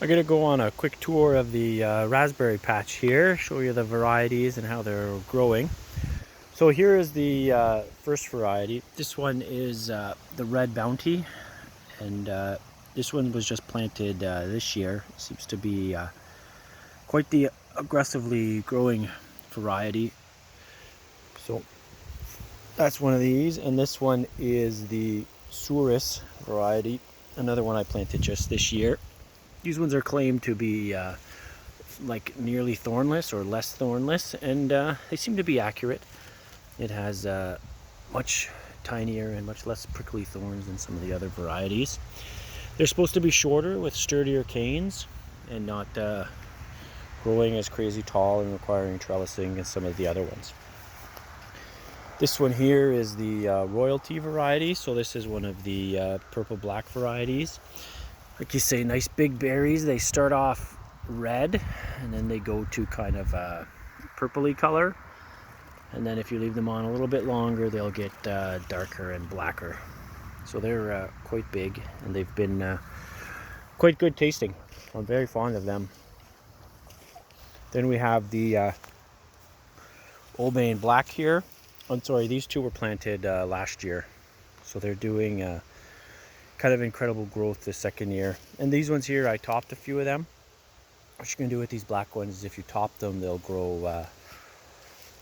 I'm going to go on a quick tour of the raspberry patch here, show you the varieties and how they're growing. So here is the first variety. This one is the Red Bounty, and this one was just planted this year. It seems to be quite the aggressively growing variety. So that's one of these, and this one is the Souris variety, another one I planted just this year. These ones are claimed to be like nearly thornless or less thornless, and they seem to be accurate. It has much tinier and much less prickly thorns than some of the other varieties. They're supposed to be shorter with sturdier canes and not growing as crazy tall and requiring trellising as some of the other ones. This one here is the royalty variety, so this is one of the purple black varieties. Like you say, nice big berries. They start off red and then they go to kind of a purpley color, and then if you leave them on a little bit longer they'll get darker and blacker. So they're quite big, and they've been quite good tasting. I'm very fond of them. Then we have the Old Main Black here. I'm sorry, these two were planted last year, so they're doing kind of incredible growth this second year. And these ones here, I topped a few of them. What you're gonna do with these black ones is if you top them, they'll grow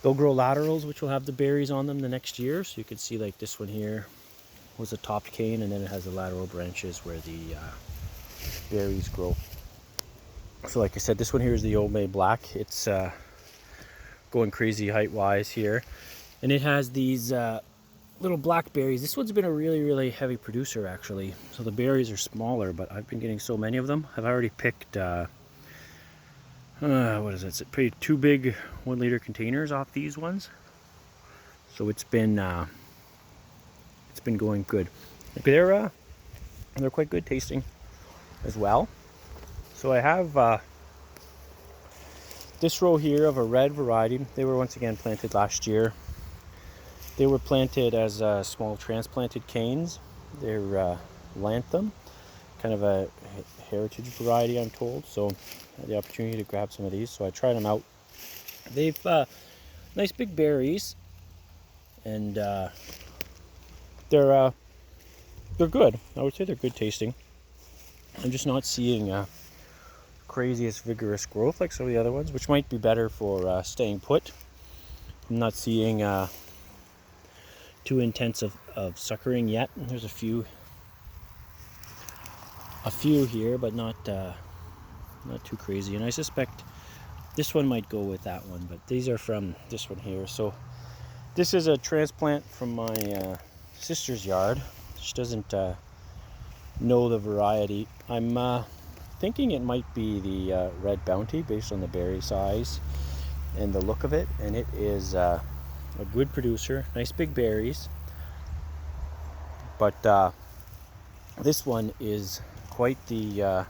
laterals, which will have the berries on them the next year. So you can see like this one here was a topped cane, and then it has the lateral branches where the berries grow. So like I said, this one here is the Old May Black. It's going crazy height wise here, and it has these little black berries. This one's been a really heavy producer actually, so the berries are smaller, but I've been getting so many of them. I've already picked what is it? It's pretty 2 big 1 liter containers off these ones. So it's been going good. They're quite good tasting as well. So I have this row here of a red variety. They were once again planted last year. They were planted as small transplanted canes. They're Lantham, kind of a heritage variety, I'm told. So I had the opportunity to grab some of these, so I tried them out. They've nice big berries, and they're good. I would say they're good tasting. I'm just not seeing craziest vigorous growth like some of the other ones, which might be better for staying put. I'm not seeing too intense of suckering yet. There's a few here, but not too crazy. And I suspect this one might go with that one, but these are from this one here. So this is a transplant from my sister's yard. She doesn't know the variety. I'm thinking it might be the Red Bounty based on the berry size and the look of it, and it is a good producer, nice big berries, but this one is quite the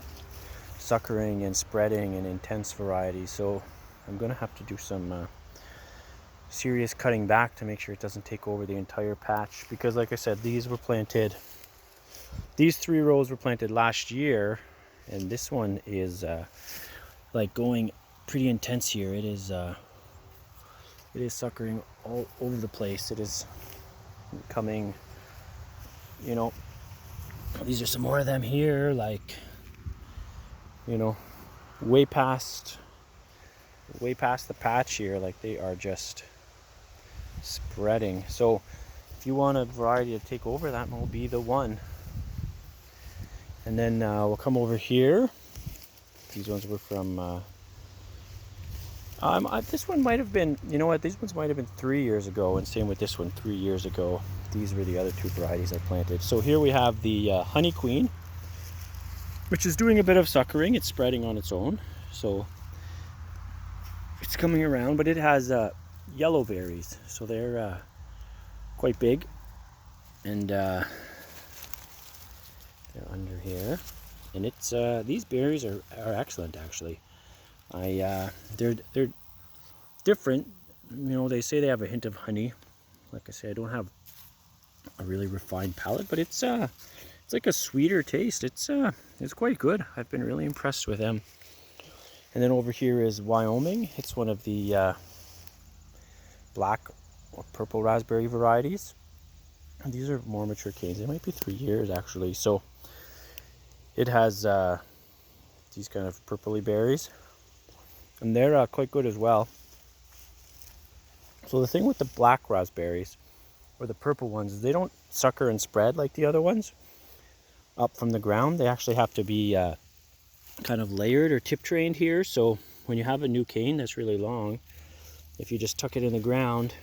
suckering and spreading and intense variety, so I'm gonna have to do some serious cutting back to make sure it doesn't take over the entire patch, because like I said, these 3 rows were planted last year, and this one is like going pretty intense here. It is suckering all over the place. It is coming, you know, these are some more of them here, like, you know, way past the patch here. Like, they are just spreading. So if you want a variety to take over, that will be the one. And then we'll come over here. These ones were from this one might have been, you know what, these ones might have been 3 years ago, and same with this one 3 years ago. These were the other 2 varieties I planted. So here we have the Honey Queen, which is doing a bit of suckering. It's spreading on its own, so it's coming around, but it has yellow berries, so they're quite big, and they're under here, and it's these berries are excellent actually. They're different. You know, they say they have a hint of honey. Like I say, I don't have a really refined palate, but it's It's like a sweeter taste. It's quite good. I've been really impressed with them. And then over here is Wyoming. It's one of the black or purple raspberry varieties. And these are more mature canes. They might be 3 years actually. So it has these kind of purpley berries, and they're quite good as well. So the thing with the black raspberries or the purple ones is they don't sucker and spread like the other ones up from the ground. They actually have to be kind of layered or tip trained here. So when you have a new cane that's really long, if you just tuck it in the ground,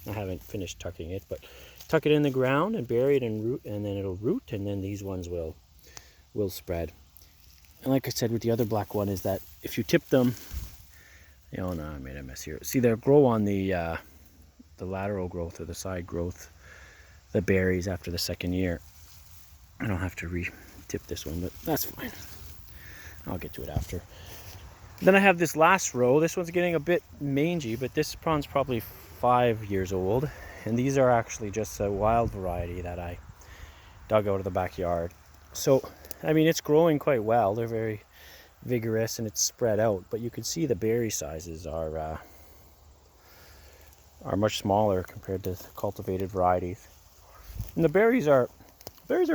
I haven't finished tucking it, but tuck it in the ground and bury it in root, and then it'll root, and then these ones will spread. And like I said with the other black one is that if you tip them, oh no, I made a mess here. See, they'll grow on the lateral growth or the side growth, the berries after the second year. I don't have to re-tip this one, but that's fine. I'll get to it after. Then I have this last row. This one's getting a bit mangy, but this one's probably 5 years old. And these are actually just a wild variety that I dug out of the backyard. So, I mean, it's growing quite well. They're very vigorous and it's spread out, but you can see the berry sizes are much smaller compared to cultivated varieties. And the berries are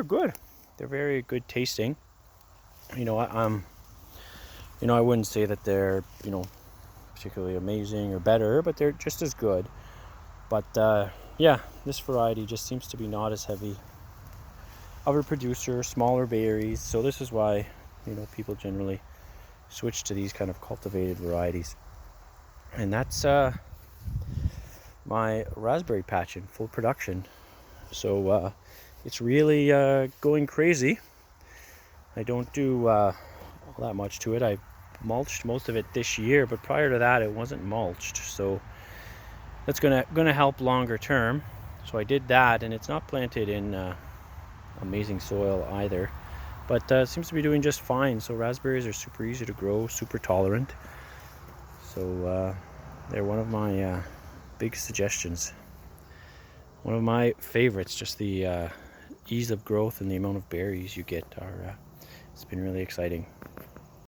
good. They're very good tasting. I wouldn't say that they're, particularly amazing or better, but they're just as good. But yeah, this variety just seems to be not as heavy of a producer, smaller berries. So this is why, people generally switch to these kind of cultivated varieties. And that's my raspberry patch in full production. So it's really going crazy. I don't do all that much to it. I mulched most of it this year, but prior to that it wasn't mulched, so that's gonna help longer term. So I did that, and it's not planted in amazing soil either, but seems to be doing just fine. So raspberries are super easy to grow, super tolerant. So they're one of my big suggestions, one of my favorites. Just the ease of growth and the amount of berries you get it's been really exciting.